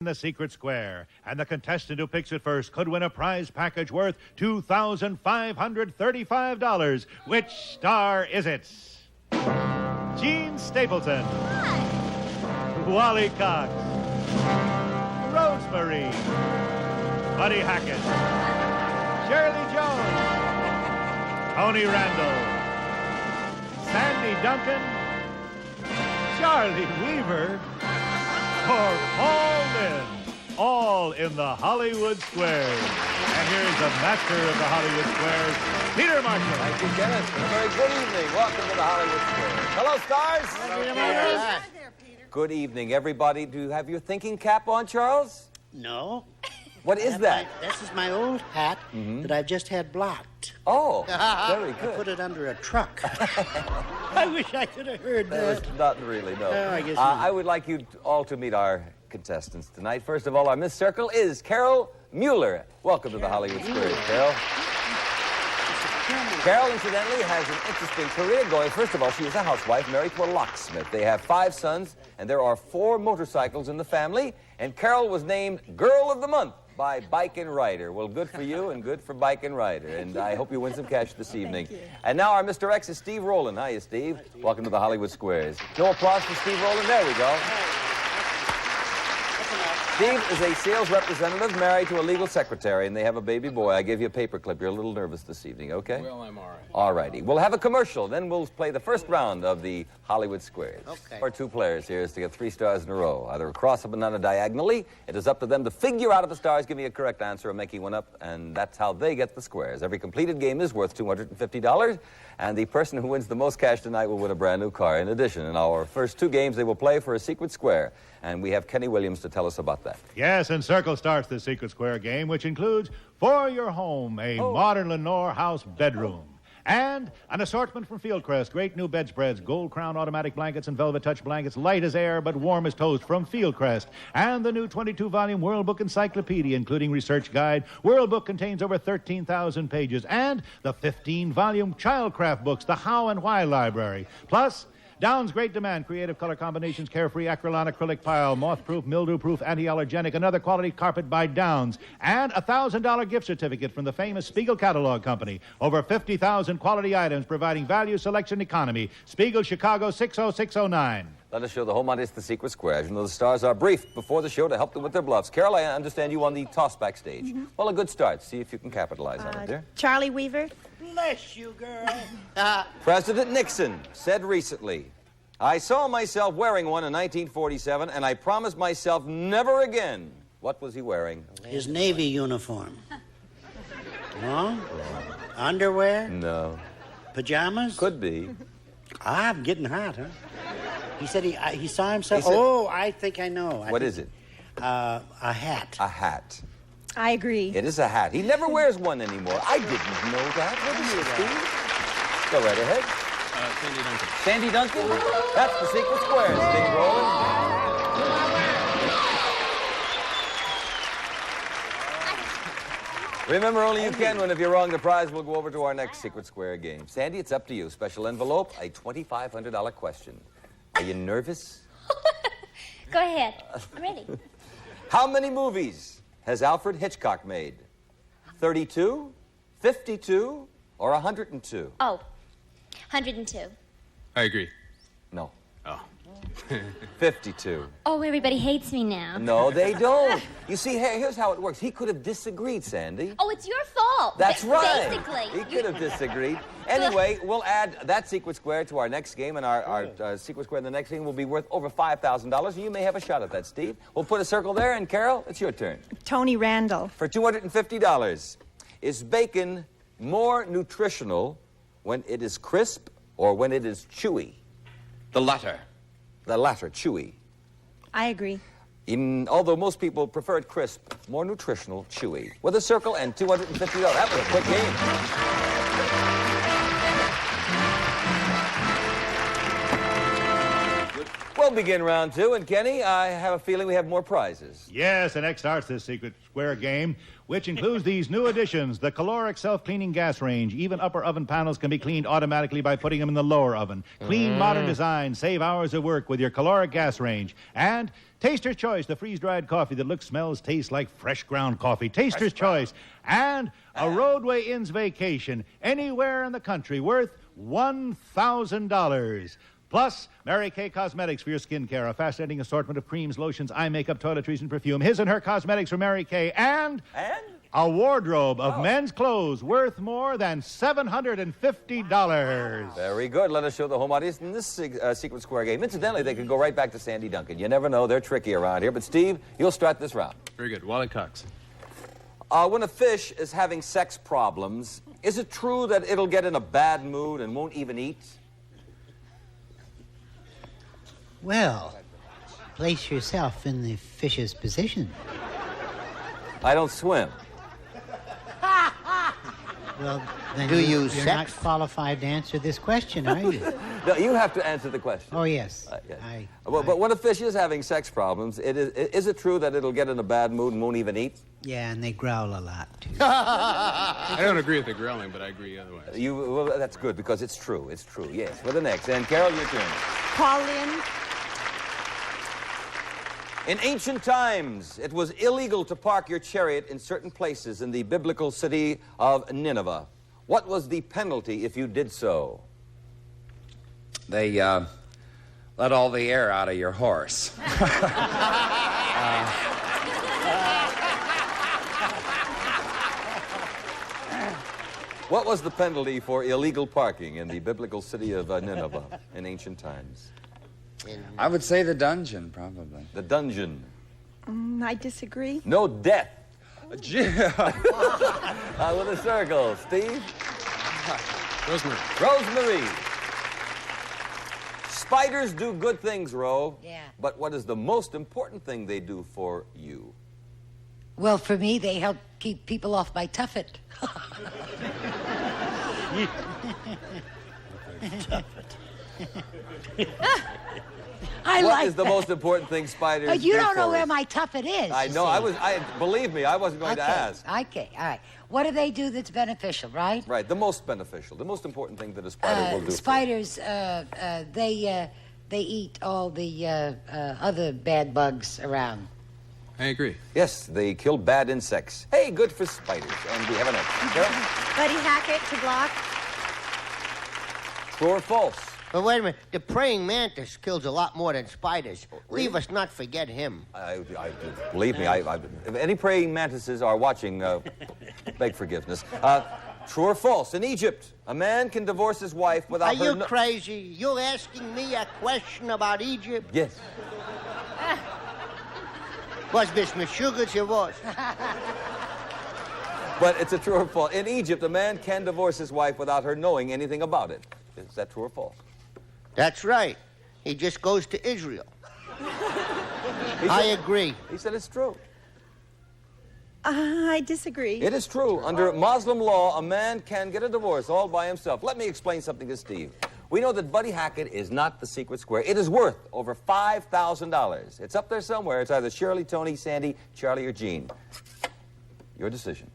the secret square, and the contestant who picks it first could win a prize package worth $2,535. Which star is it? Gene Stapleton. Wally Cox. Rosemary. Buddy Hackett. Shirley Jones. Tony Randall. Sandy Duncan. Charlie Weaver. For Paul Lynde, all in the Hollywood Squares. And here's the master of the Hollywood Squares, Peter Marshall. Thank you, Kenneth. A very good evening. Welcome to the Hollywood Squares. Hello, stars. Hello, Hi there, Peter. Good evening, everybody. Do you have your thinking cap on, Charles? No. What is that? This is my old hat that I've just had blocked. Oh, very I good. put it under a truck. I wish I could have heard That that. was not really, no. No, I guess not. I would like you all to meet our contestants tonight. First of all, our Miss Circle is Carol Mueller. Welcome to the Hollywood Squares, Carol. Carol, incidentally, has an interesting career going. First of all, she is a housewife married to a locksmith. They have 5 sons, and there are 4 motorcycles in the family. And Carol was named Girl of the Month by Bike and Rider. Well, good for you and good for Bike and Rider. And I hope you win some cash this evening. And now our Mr. X is Steve Rowland. Hiya, Steve. Welcome to the Hollywood Squares. No applause for Steve Rowland. There we go. Steve is a sales representative married to a legal secretary, and they have a baby boy. I gave you a paperclip. You're a little nervous this evening, okay? Well, I'm all right. All righty. We'll have a commercial, then we'll play the first round of the Hollywood Squares. Okay. Our 2 players here is to get 3 stars in a row, either across or banana diagonally. It is up to them to figure out of the stars, give me a correct answer, or making one up, and that's how they get the squares. Every completed game is worth $250, and the person who wins the most cash tonight will win a brand new car. In addition, in our first 2 games, they will play for a secret square, and we have Kenny Williams to tell us about that. Yes, and Circle starts the secret square game, which includes For Your Home, a modern Lenore house bedroom. And an assortment from Fieldcrest, great new bedspreads, gold crown automatic blankets and velvet touch blankets, light as air but warm as toast from Fieldcrest. And the new 22-volume World Book Encyclopedia, including research guide. World Book contains over 13,000 pages. And the 15-volume Childcraft books, the How and Why Library. Plus, Down's great demand, creative color combinations, carefree acrylic acrylic pile, moth-proof, mildew-proof, anti-allergenic, another quality carpet by Downs, and a $1,000 gift certificate from the famous Spiegel Catalog Company. Over 50,000 quality items providing value, selection, economy. Spiegel, Chicago, 60609. Let us show the home audience the secret squares. You know, the stars are briefed before the show to help them with their bluffs. Carol, I understand you won the toss backstage. Well, a good start. See if you can capitalize on it, dear. Charlie Weaver. Bless you, girl. President Nixon said recently, I saw myself wearing one in 1947, and I promised myself never again. What was he wearing? His Navy uniform. No? Underwear? No. Pajamas? Could be. I'm getting hot, huh? He said he saw himself. He said- Oh, I think I know. What is it? A hat. A hat. I agree. It is a hat. He never wears one anymore. I didn't know that. What is it, Steve? Go right ahead. Sandy Duncan. Sandy Duncan? That's the secret square, Steve Rowland. Remember, only you can win. If you're wrong, the prize will go over to our next secret square game. Sandy, it's up to you. Special envelope, a $2,500 question. Are you nervous? Go ahead. I'm ready. How many movies has Alfred Hitchcock made? 32, 52, or 102? Oh, 102. I agree. No. Oh. 52. Oh, everybody hates me now. No, they don't. You see, here's how it works. He could have disagreed, Sandy. Oh, it's your fault. That's right. Basically. He could have disagreed. Anyway, we'll add that secret square to our next game, and our secret square in the next game will be worth over $5,000, and you may have a shot at that, Steve. We'll put a circle there, and Carol, it's your turn. Tony Randall. For $250, is bacon more nutritional when it is crisp or when it is chewy? The latter. The latter, chewy. I agree. Although most people prefer it crisp, more nutritional, chewy. With a circle and $250. That was a quick game. We'll begin round two, and Kenny, I have a feeling we have more prizes. Yes, and next starts this secret square game, which includes these new additions: the caloric self-cleaning gas range. Even upper oven panels can be cleaned automatically by putting them in the lower oven. Clean, modern design, save hours of work with your caloric gas range. And Taster's Choice, the freeze-dried coffee that looks, smells, tastes like fresh ground coffee. Taster's Choice. And a Roadway Inns vacation anywhere in the country worth $1,000. Plus, Mary Kay Cosmetics for your skin care, a fascinating assortment of creams, lotions, eye makeup, toiletries, and perfume. His and Her Cosmetics for Mary Kay. And a wardrobe of men's clothes worth more than $750. Very good. Let us show the home audience in this secret square game. Incidentally, they could go right back to Sandy Duncan. You never know. They're tricky around here. But, Steve, you'll start this round. Very good. Wally Cox. When a fish is having sex problems, is it true that it'll get in a bad mood and won't even eat? Well, place yourself in the fish's position. I don't swim. Well, then Do you you're sex? not qualified to answer this question, are you? No, you have to answer the question. Oh, yes. Yes. But when a fish is having sex problems, is it true that it'll get in a bad mood and won't even eat? Yeah, and they growl a lot, too. I don't agree with the growling, but I agree otherwise. Well, that's good, because it's true. It's true, yes. For the next. And, Carol, your turn. Call in. In ancient times, it was illegal to park your chariot in certain places in the biblical city of Nineveh. What was the penalty if you did so? They let all the air out of your horse. What was the penalty for illegal parking in the biblical city of Nineveh in ancient times? I would say the dungeon, probably. The dungeon. I disagree. No death. With a circle. Steve? Rosemary. Rosemary. Spiders do good things, Ro. Yeah. But what is the most important thing they do for you? Well, for me, they help keep people off my tuffet. What is the most important thing spiders do You don't know for where us? my tuffet is. I you know. see. Believe me, I wasn't going to ask. Okay, all right. What do they do that's beneficial, right? Right, the most beneficial, the most important thing that a spider will do. Spiders, they eat all the other bad bugs around. I agree. Yes, they kill bad insects. Hey, good for spiders. And we have an next. Carol? Buddy Hackett to block. True or false? But wait a minute. The praying mantis kills a lot more than spiders. Leave us not forget him. Believe me, if any praying mantises are watching, beg forgiveness. True or false? In Egypt, a man can divorce his wife without Are her... you crazy? You're asking me a question about Egypt? Yes. Was Miss Meshuggah's your voice? But it's a true or false. In Egypt, a man can divorce his wife without her knowing anything about it. Is that true or false? That's right. He just goes to Israel. I agree. He said it's true. I disagree. It is true. Under Muslim law, a man can get a divorce all by himself. Let me explain something to Steve. We know that Buddy Hackett is not the secret square. It is worth over $5,000. It's up there somewhere. It's either Shirley, Tony, Sandy, Charlie, or Gene. Your decision.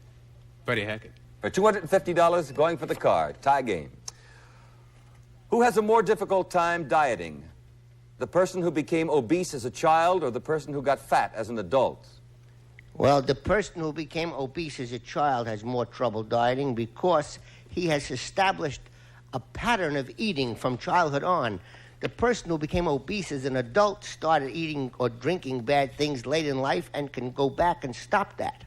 Buddy Hackett. For $250, going for the car. Tie game. Who has a more difficult time dieting? The person who became obese as a child or the person who got fat as an adult? Well, the person who became obese as a child has more trouble dieting because he has established a pattern of eating from childhood on. The person who became obese as an adult started eating or drinking bad things late in life and can go back and stop that.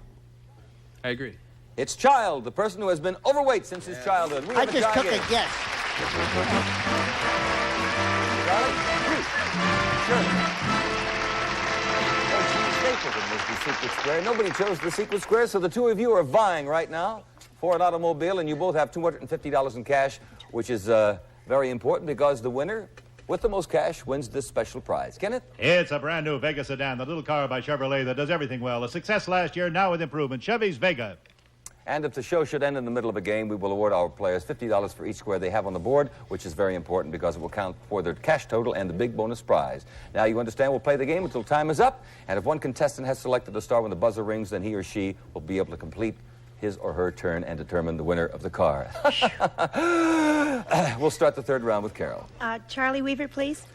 I agree. It's child, the person who has been overweight since his childhood. We I have just tie took game. a guess. Charlie? Shirley. Oh, Gene Stapleton was the secret square. Nobody chose the secret square, so the two of you are vying right now for an automobile, and you both have $250 in cash, which is very important because the winner with the most cash wins this special prize. Kenneth? It's a brand new Vega sedan, the little car by Chevrolet that does everything well. A success last year, now with improvement. Chevy's Vega. And if the show should end in the middle of a game, we will award our players $50 for each square they have on the board, which is very important because it will count for their cash total and the big bonus prize. Now, you understand, we'll play the game until time is up, and if one contestant has selected a star when the buzzer rings, then he or she will be able to complete his or her turn and determine the winner of the car. We'll start the third round with Carol. Charlie Weaver, please.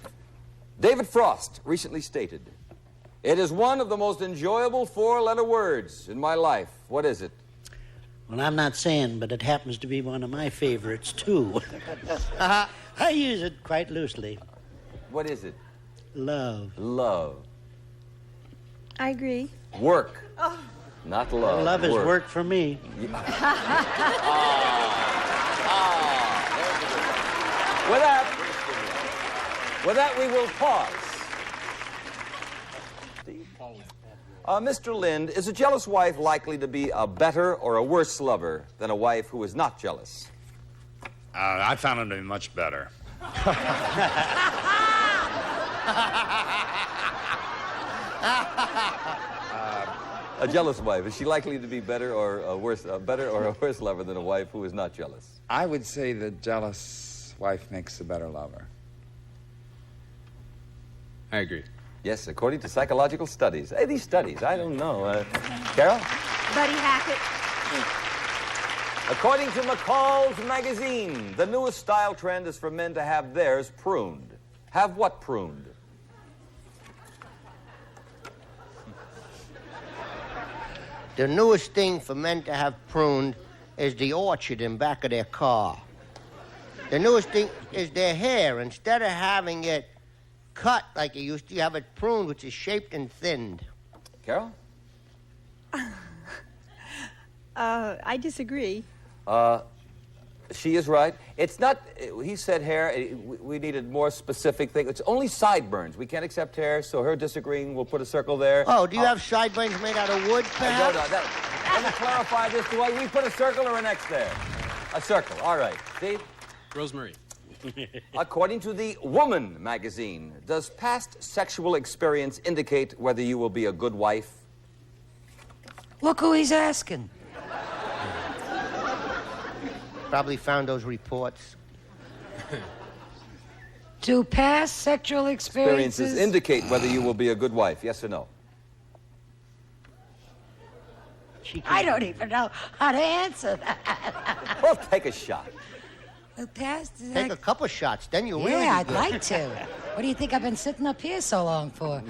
David Frost recently stated, "It is one of the most enjoyable four-letter words in my life." What is it? Well, I'm not saying, but it happens to be one of my favorites, too. I use it quite loosely. What is it? Love. Love. I agree. Work. Not love. Love is work for me. There's a good one. With that, we will pause. Mr. Lynde, is a jealous wife likely to be a better or a worse lover than a wife who is not jealous? I found him to be much better. A jealous wife, is she likely to be better or a worse lover than a wife who is not jealous? I would say the jealous wife makes a better lover. I agree. Yes, according to psychological studies. Hey, these studies, I don't know. Carol? Buddy Hackett. According to McCall's magazine, the newest style trend is for men to have theirs pruned. Have what pruned? The newest thing for men to have pruned is the orchard in back of their car. The newest thing is their hair. Instead of having it cut like you used to, you have it pruned, which is shaped and thinned. Carol? I disagree. She is right. It's not, he said hair, we needed more specific thing. It's only sideburns. We can't accept hair, so her disagreeing, we'll put a circle there. Oh, do you have sideburns made out of wood, perhaps? Let me clarify this. Do we put a circle or an X there? A circle. All right. Steve? Rosemary. According to the Woman magazine, does past sexual experience indicate whether you will be a good wife? Look who he's asking. Probably found those reports. Do past sexual experiences indicate whether you will be a good wife, yes or no? I don't even know how to answer that. Well, take a shot. The past... Take a couple shots, then you'll really Yeah, be I'd good. like to. What do you think I've been sitting up here so long for?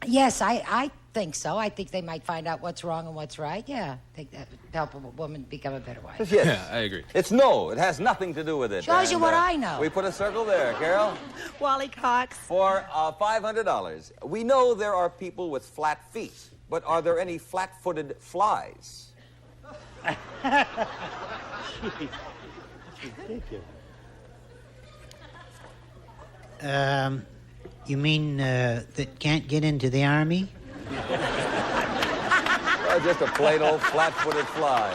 Yes, I think so. I think they might find out what's wrong and what's right. Yeah, I think that would help a woman become a better wife. Yes. Yeah, I agree. It's no. It has nothing to do with it. Shows you what I know. We put a circle there, Carol. Wally Cox. For $500. We know there are people with flat feet, but are there any flat-footed flies? Ridiculous. You mean that can't get into the army? Well, just a plain old flat-footed fly.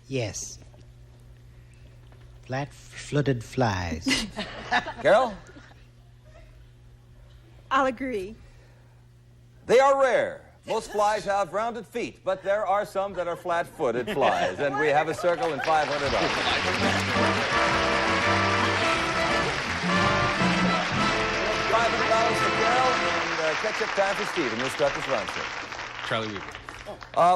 Yes. Flat-footed flies. Carol? I'll agree. They are rare. Most flies have rounded feet, but there are some that are flat-footed flies, and we have a circle and $500. $500 for Carol, and catch-up time for Steve, and we'll start this round, sir. Charlie Weaver.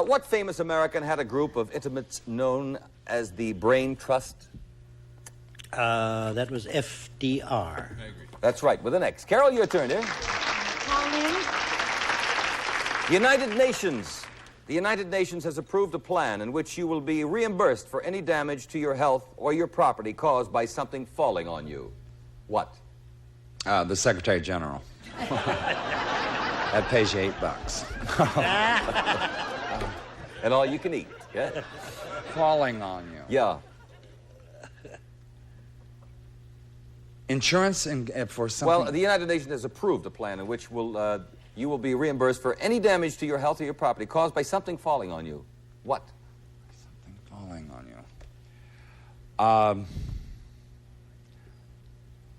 What famous American had a group of intimates known as the Brain Trust? That was FDR. I agree. That's right, with an X. Carol, your turn, dear. Pauline. The United Nations has approved a plan in which you will be reimbursed for any damage to your health or your property caused by something falling on you. What? The Secretary General. That pays you $8. And all you can eat, yeah? Falling on you. Yeah. Insurance for something. Well, the United Nations has approved a plan in which you will be reimbursed for any damage to your health or your property caused by something falling on you. What? Something falling on you.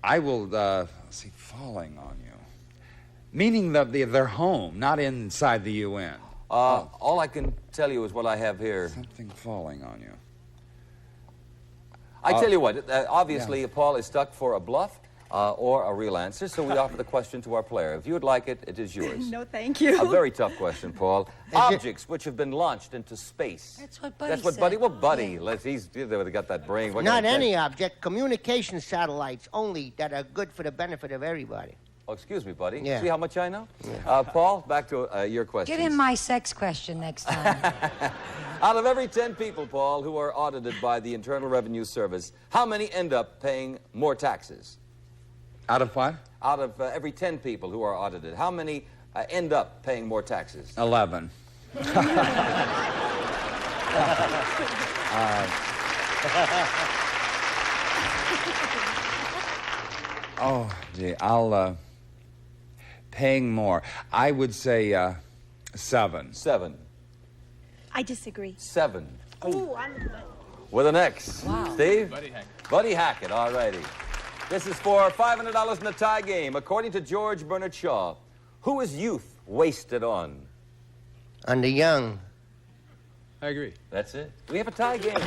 I will, let's see, falling on you. Meaning their home, not inside the UN. All I can tell you is what I have here. Something falling on you. I tell you what, obviously Paul is stuck for a bluff or a real answer, so we offer the question to our player. If you would like it, it is yours. No, thank you. A very tough question, Paul. Objects which have been launched into space. That's what Buddy That's what said. Buddy. Well, Buddy, he's got that brain. What Not can I tell any you? object, communication satellites only that are good for the benefit of everybody. Oh, excuse me, Buddy. Yeah. See how much I know? Paul, back to your question. Give him my sex question next time. Out of every 10 people, Paul, who are audited by the Internal Revenue Service, how many end up paying more taxes? Out of what? Out of every 10 people who are audited, how many end up paying more taxes? 11. Oh, gee, I'll, paying more. I would say, 7. 7. I disagree. 7. Ooh, I'm... With an X. Wow. Steve? Buddy Hackett. Buddy Hackett, all righty. This is for $500 in the tie game. According to George Bernard Shaw, who is youth wasted on? On the young. I agree. That's it. We have a tie game. Good.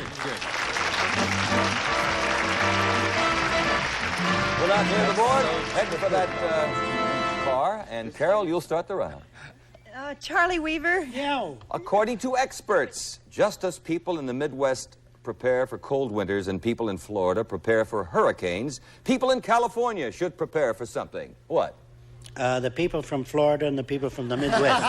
We'll now clear the board. Heading for that car. And Carol, you'll start the round. Charlie Weaver. Yeah. According to experts, just as people in the Midwest prepare for cold winters and people in Florida prepare for hurricanes, people in California should prepare for something. What? The people from Florida and the people from the Midwest.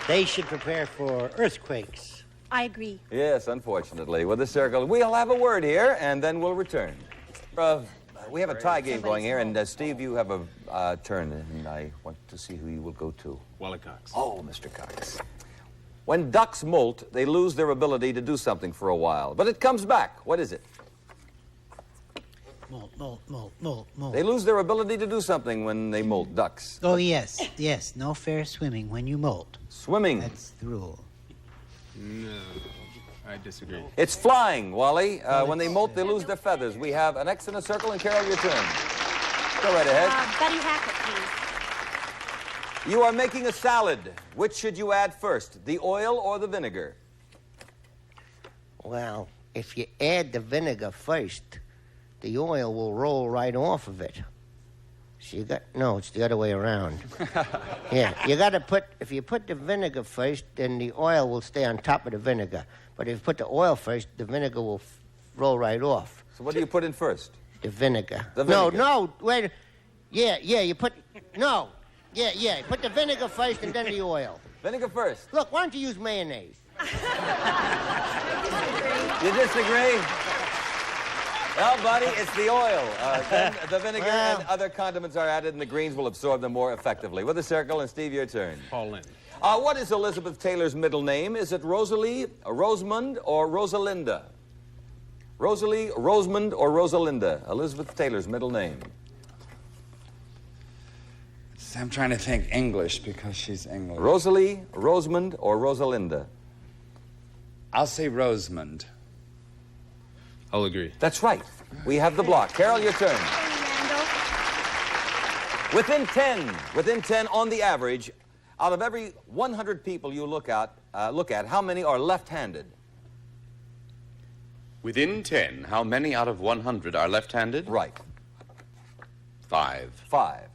They should prepare for earthquakes. I agree. Yes, unfortunately. With the circle, we'll have a word here, and then we'll return. We have a tie game going here, and Steve, you have a turn, and I want to see who you will go to. Wally Cox. Oh, Mr. Cox. When ducks molt, they lose their ability to do something for a while, but it comes back. What is it? Molt. They lose their ability to do something when they molt, ducks. Oh, yes. No fair swimming when you molt. Swimming. That's the rule. No, I disagree. It's flying, Wally. When they molt, they lose their feathers. We have an X in a circle, and Carol, your turn. Go right ahead. Buddy Hackett, please. You are making a salad. Which should you add first, the oil or the vinegar? Well, if you add the vinegar first, the oil will roll right off of it. So no, it's the other way around. Yeah, if you put the vinegar first, then the oil will stay on top of the vinegar. But if you put the oil first, the vinegar will roll right off. So what do you put in first? The vinegar. The vinegar. No, wait. Yeah, you put the vinegar first and then the oil. Vinegar first. Look, why don't you use mayonnaise? You disagree? Well, buddy, it's the oil. Then the vinegar and other condiments are added, and the greens will absorb them more effectively. With a circle, and Steve, your turn. Paul Lynde. What is Elizabeth Taylor's middle name? Is it Rosalie, Rosamund, or Rosalinda? Rosalie, Rosamund, or Rosalinda? Elizabeth Taylor's middle name. I'm trying to think English because she's English. Rosalie, Rosamund, or Rosalinda? I'll say Rosamund. I'll agree. That's right. We have the block. Carol, your turn. Randall. Within 10 on the average, out of every 100 people you look at, how many are left-handed? Within 10, how many out of 100 are left-handed? Right. 5. 5.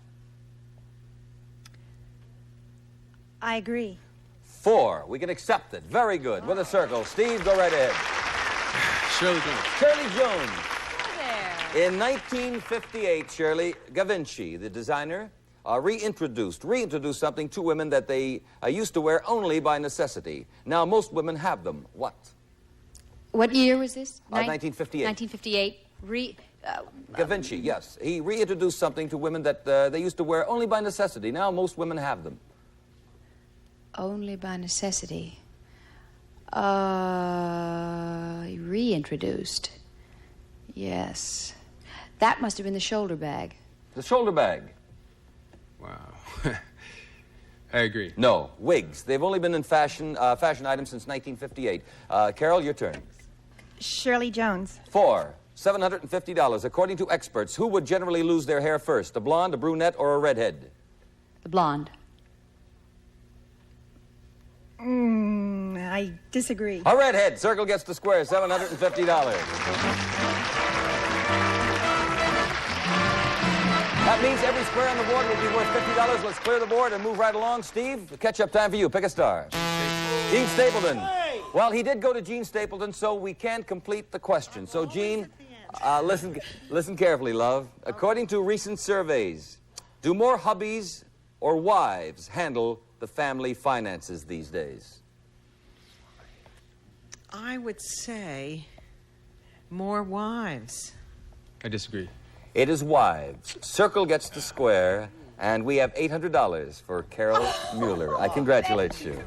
I agree. 4. We can accept it. Very good. With a circle. Steve, go right ahead. Shirley Jones. Shirley Jones. In 1958, Shirley, Givenchy, the designer, reintroduced something to women that they used to wear only by necessity. Now, most women have them. What? What year was this? 1958. 1958. Givenchy, yes. He reintroduced something to women that they used to wear only by necessity. Now, most women have them. Only by necessity. Reintroduced. Yes. That must have been the shoulder bag. The shoulder bag. Wow. I agree. No. Wigs. They've only been in fashion items since 1958. Carol, your turn. Shirley Jones. 4. $750. According to experts, who would generally lose their hair first? A blonde, a brunette, or a redhead? The blonde. I disagree. A redhead. Circle gets the square. $750. That means every square on the board will be worth $50. Let's clear the board and move right along. Steve, catch-up time for you. Pick a star. Gene Stapleton. Well, he did go to Gene Stapleton, so we can complete the question. So, Gene, listen carefully, love. According to recent surveys, do more hubbies or wives handle the family finances these days? I would say more wives. I disagree. It is wives. Circle gets the square, and we have $800 for Carol Mueller. I congratulate you.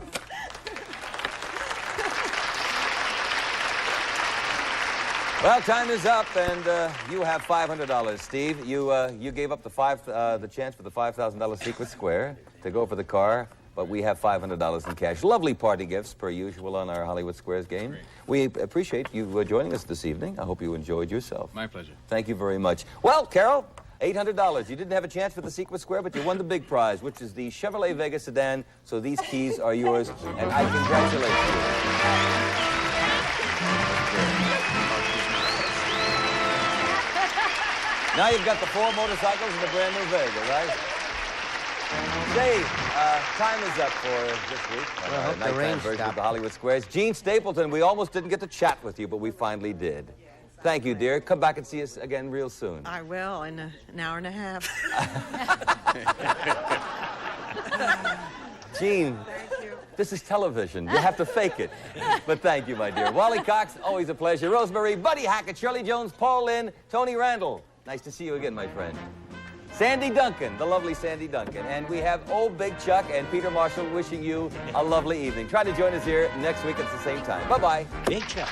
Well, time is up, and you have $500, Steve. You gave up the chance for the $5,000 secret square to go for the car, but we have $500 in cash. Lovely party gifts, per usual, on our Hollywood Squares game. We appreciate you joining us this evening. I hope you enjoyed yourself. My pleasure. Thank you very much. Well, Carol, $800. You didn't have a chance for the secret square, but you won the big prize, which is the Chevrolet Vega sedan. So these keys are yours, and I congratulate you. Now you've got the 4 motorcycles and the brand new Vega, right? Say, time is up for this week. Well, I hope the nighttime rain version of stopped. the Hollywood Squares. Gene Stapleton, we almost didn't get to chat with you, but we finally did. Thank you, dear. Come back and see us again real soon. I will in an hour and a half. Gene, this is television. You have to fake it. But thank you, my dear. Wally Cox, always a pleasure. Rosemary, Buddy Hackett, Shirley Jones, Paul Lynde, Tony Randall. Nice to see you again, my friend. Sandy Duncan, the lovely Sandy Duncan. And we have old Big Chuck and Peter Marshall wishing you a lovely evening. Try to join us here next week at the same time. Bye-bye. Big Chuck.